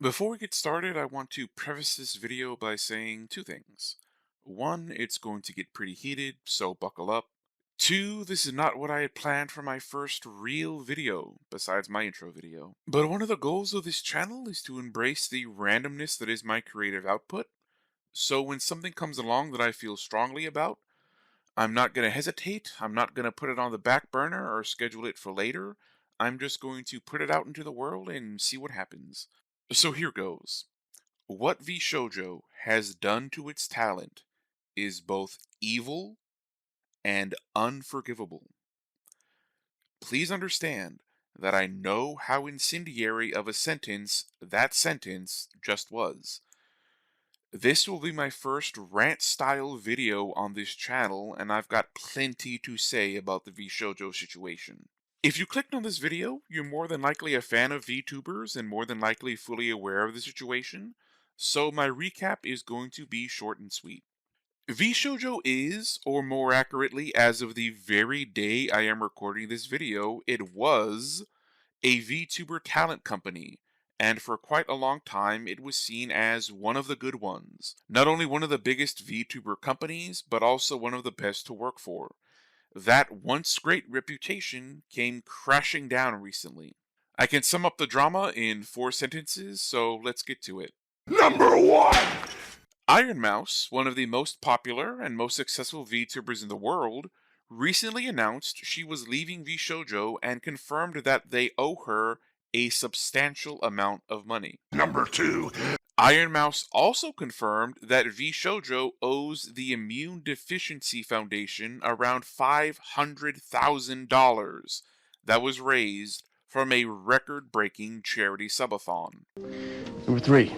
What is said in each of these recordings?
Before we get started, I want to preface this video by saying two things. One, it's going to get pretty heated, so buckle up. Two, this is not what I had planned for my first real video, besides my intro video. But one of the goals of this channel is to embrace the randomness that is my creative output. So when something comes along that I feel strongly about, I'm not going to hesitate, I'm not going to put it on the back burner or schedule it for later. I'm just going to put it out into the world and see what happens. So here goes. What Vshojo has done to its talent is both evil and unforgivable. Please understand that I know how incendiary of a sentence that sentence just was. This will be my first rant style video on this channel, and I've got plenty to say about the Vshojo situation. If you clicked on this video, you're more than likely a fan of VTubers and more than likely fully aware of the situation, so my recap is going to be short and sweet. Vshojo is, or more accurately, as of the very day I am recording this video, it was a VTuber talent company, and for quite a long time it was seen as one of the good ones. Not only one of the biggest VTuber companies, but also one of the best to work for. That once great reputation came crashing down recently. I can sum up the drama in 4 sentences, so let's get to it. Number one! Iron Mouse, one of the most popular and most successful VTubers in the world, recently announced she was leaving Vshojo and confirmed that they owe her a substantial amount of money. Number two! Iron Mouse also confirmed that Vshojo owes the Immune Deficiency Foundation around $500,000 that was raised from a record-breaking charity subathon. Number three.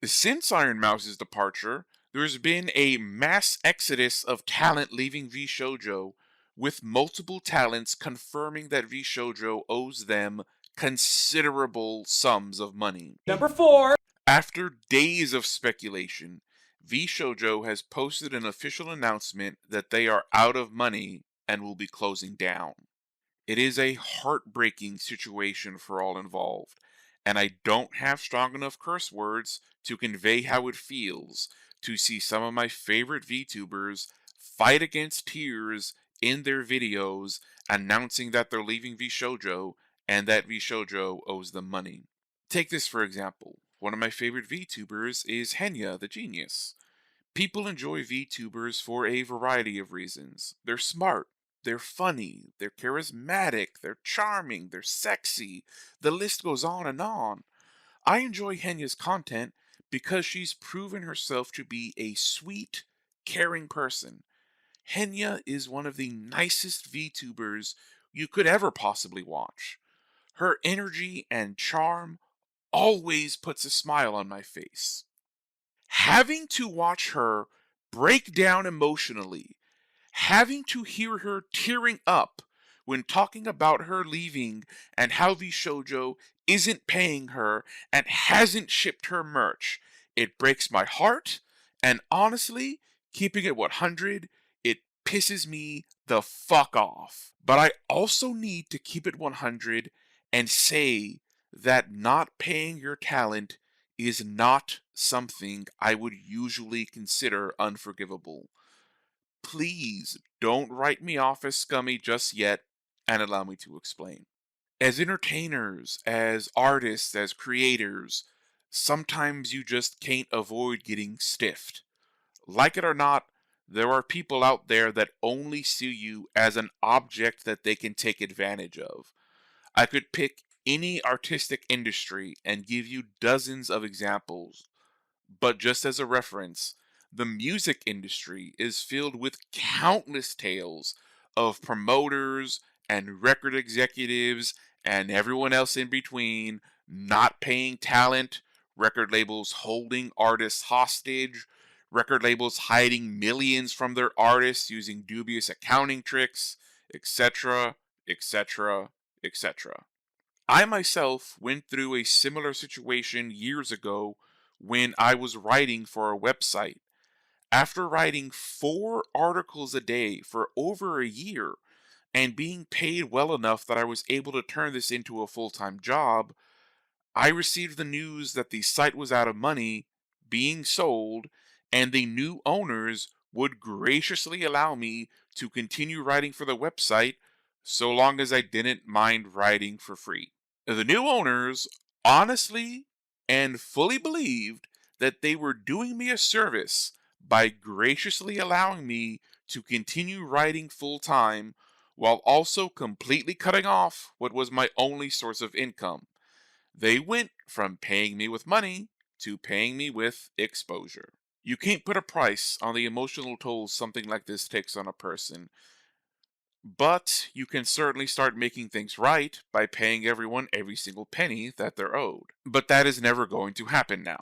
Since Iron Mouse's departure, there's been a mass exodus of talent leaving Vshojo, with multiple talents confirming that Vshojo owes them considerable sums of money. Number four. After days of speculation, Vshojo has posted an official announcement that they are out of money and will be closing down. It is a heartbreaking situation for all involved, and I don't have strong enough curse words to convey how it feels to see some of my favorite VTubers fight against tears in their videos announcing that they're leaving Vshojo and that Vshojo owes them money. Take this for example. One of my favorite VTubers is Henya the Genius. People enjoy VTubers for a variety of reasons. They're smart, they're funny, they're charismatic, they're charming, they're sexy. The list goes on and on. I enjoy Henya's content because she's proven herself to be a sweet, caring person. Henya is one of the nicest VTubers you could ever possibly watch. Her energy and charm always puts a smile on my face. Having to watch her break down emotionally, having to hear her tearing up when talking about her leaving and how Vshojo isn't paying her and hasn't shipped her merch, it breaks my heart, and honestly, keeping it 100, it pisses me the fuck off. But I also need to keep it 100 and say that not paying your talent is not something I would usually consider unforgivable. Please don't write me off as scummy just yet and allow me to explain. As entertainers, as artists, as creators, sometimes you just can't avoid getting stiffed. Like it or not, there are people out there that only see you as an object that they can take advantage of. I could pick any artistic industry and give you dozens of examples, but just as a reference, the music industry is filled with countless tales of promoters and record executives and everyone else in between not paying talent, record labels holding artists hostage, record labels hiding millions from their artists using dubious accounting tricks, etc., etc., etc. I myself went through a similar situation years ago when I was writing for a website. After writing 4 articles a day for over a year and being paid well enough that I was able to turn this into a full-time job, I received the news that the site was out of money, being sold, and the new owners would graciously allow me to continue writing for the website so long as I didn't mind writing for free. The new owners honestly and fully believed that they were doing me a service by graciously allowing me to continue writing full time while also completely cutting off what was my only source of income. They went from paying me with money to paying me with exposure. You can't put a price on the emotional toll something like this takes on a person, but you can certainly start making things right by paying everyone every single penny that they're owed. But that is never going to happen now.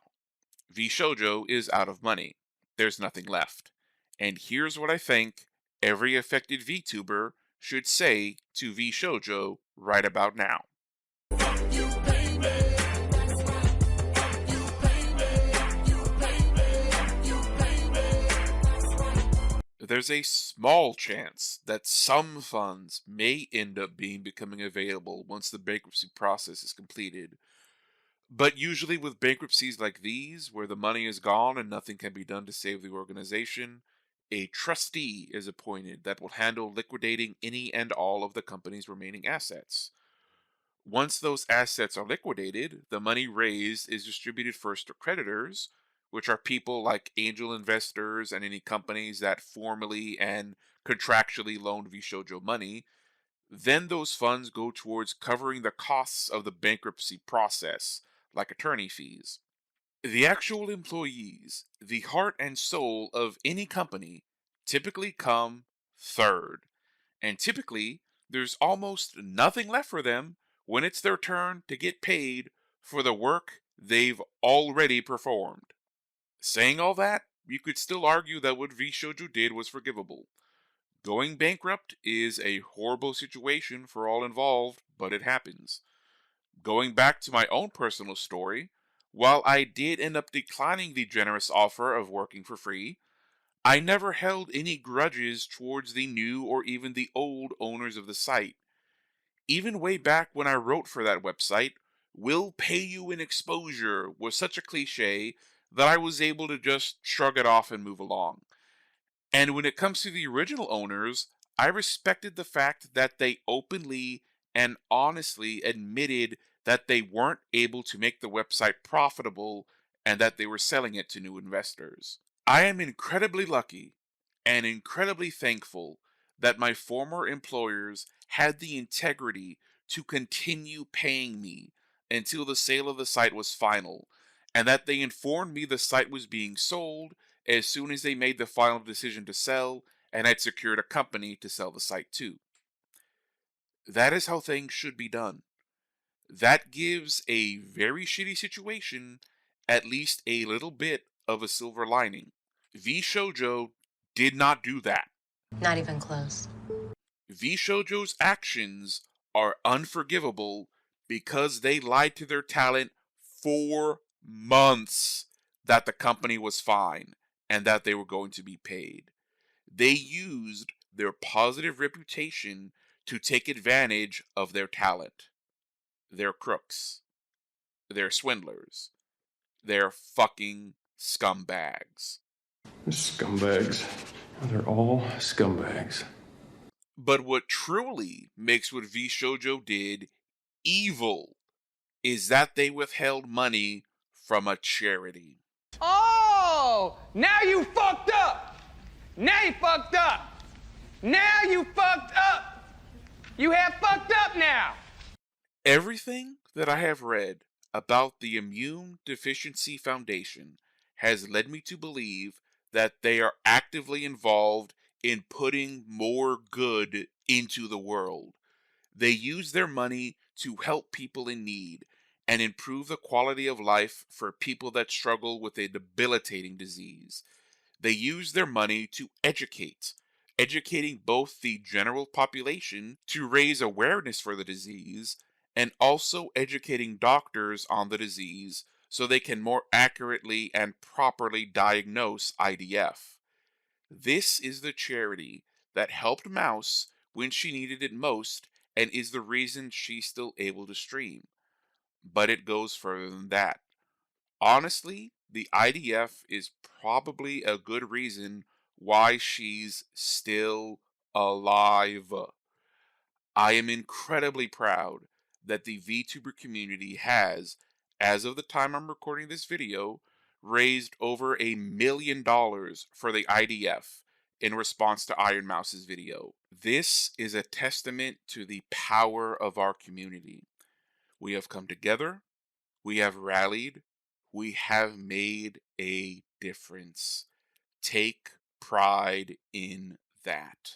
Vshojo is out of money. There's nothing left. And here's what I think every affected VTuber should say to Vshojo right about now. There's a small chance that some funds may end up becoming available once the bankruptcy process is completed. But usually with bankruptcies like these, where the money is gone and nothing can be done to save the organization, a trustee is appointed that will handle liquidating any and all of the company's remaining assets. Once those assets are liquidated, the money raised is distributed first to creditors, which are people like angel investors and any companies that formally and contractually loaned Vishojo money. Then those funds go towards covering the costs of the bankruptcy process, like attorney fees. The actual employees, the heart and soul of any company, typically come third. And typically, there's almost nothing left for them when it's their turn to get paid for the work they've already performed. Saying all that, you could still argue that what Vshoju did was forgivable. Going bankrupt is a horrible situation for all involved, but it happens. Going back to my own personal story, while I did end up declining the generous offer of working for free, I never held any grudges towards the new or even the old owners of the site. Even way back when I wrote for that website, "We'll pay you in exposure" was such a cliche that I was able to just shrug it off and move along. And when it comes to the original owners, I respected the fact that they openly and honestly admitted that they weren't able to make the website profitable and that they were selling it to new investors. I am incredibly lucky and incredibly thankful that my former employers had the integrity to continue paying me until the sale of the site was final, and that they informed me the site was being sold as soon as they made the final decision to sell and had secured a company to sell the site to. That is how things should be done. That gives a very shitty situation at least a little bit of a silver lining. Vshojo did not do that. Not even close. Vshojo's actions are unforgivable because they lied to their talent for months that the company was fine and that they were going to be paid. They used their positive reputation to take advantage of their talent. They're crooks. They're swindlers. They're fucking scumbags. Scumbags. They're all scumbags. But what truly makes what Vshojo did evil is that they withheld money from a charity. Oh, now you fucked up. Now you fucked up. Now you fucked up. You have fucked up now. Everything that I have read about the Immune Deficiency Foundation has led me to believe that they are actively involved in putting more good into the world. They use their money to help people in need and improve the quality of life for people that struggle with a debilitating disease. They use their money to educate, educating both the general population to raise awareness for the disease and also educating doctors on the disease so they can more accurately and properly diagnose IDF. This is the charity that helped Mouse when she needed it most and is the reason she's still able to stream. but it goes further than that. Honestly, the IDF is probably a good reason why she's still alive. I am incredibly proud that the VTuber community has, as of the time I'm recording this video, raised over $1 million for the IDF in response to Iron Mouse's video. This is a testament to the power of our community. We have come together, we have rallied, we have made a difference. Take pride in that.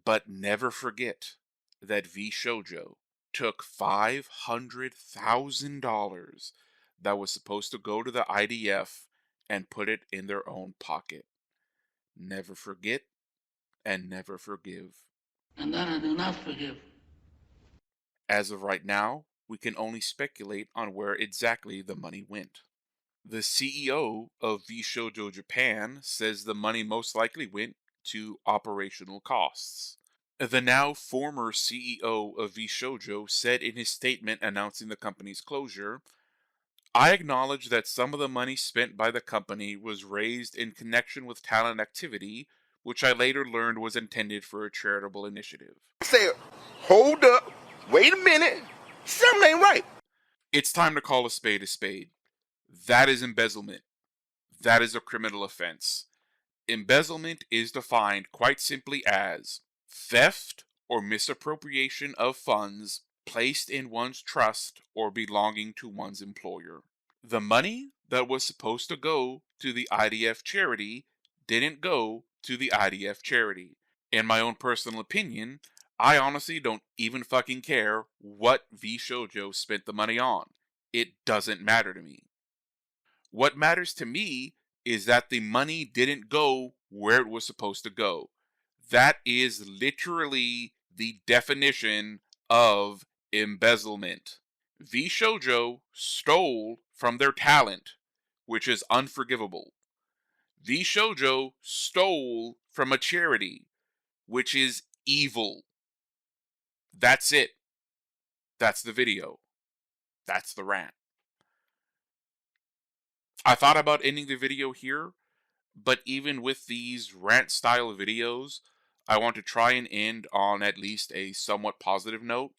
But never forget that Vshojo took $500,000 that was supposed to go to the IDF and put it in their own pocket. Never forget and never forgive. And that I do not forgive. As of right now, we can only speculate on where exactly the money went. The CEO of Vshojo Japan says the money most likely went to operational costs. The now former CEO of Vshojo said in his statement announcing the company's closure, "I acknowledge that some of the money spent by the company was raised in connection with talent activity, which I later learned was intended for a charitable initiative." I said, hold up, wait a minute, something ain't right. It's time to call a spade a spade. That is embezzlement. That is a criminal offense. Embezzlement is defined quite simply as theft or misappropriation of funds placed in one's trust or belonging to one's employer. The money that was supposed to go to the IDF charity didn't go to the IDF charity. In my own personal opinion, I honestly don't even fucking care what Vshojo spent the money on. It doesn't matter to me. What matters to me is that the money didn't go where it was supposed to go. That is literally the definition of embezzlement. Vshojo stole from their talent, which is unforgivable. Vshojo stole from a charity, which is evil. That's it. That's the video. That's the rant. I thought about ending the video here, but even with these rant style videos, I want to try and end on at least a somewhat positive note.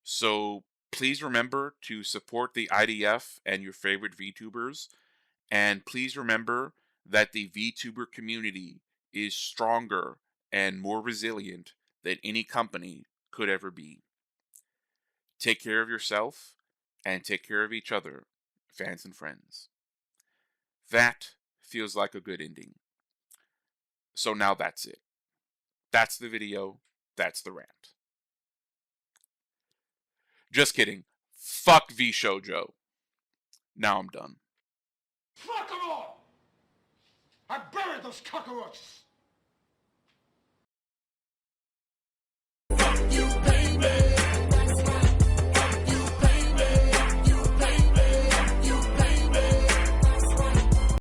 So please remember to support the IDF and your favorite VTubers, and please remember that the VTuber community is stronger and more resilient than any company could ever be. Take care of yourself and take care of each other, fans and friends. That feels like a good ending. So now that's it. That's the video. That's the rant. Just kidding. Fuck Vshojo. Now I'm done. Fuck them all! I buried those cockroaches!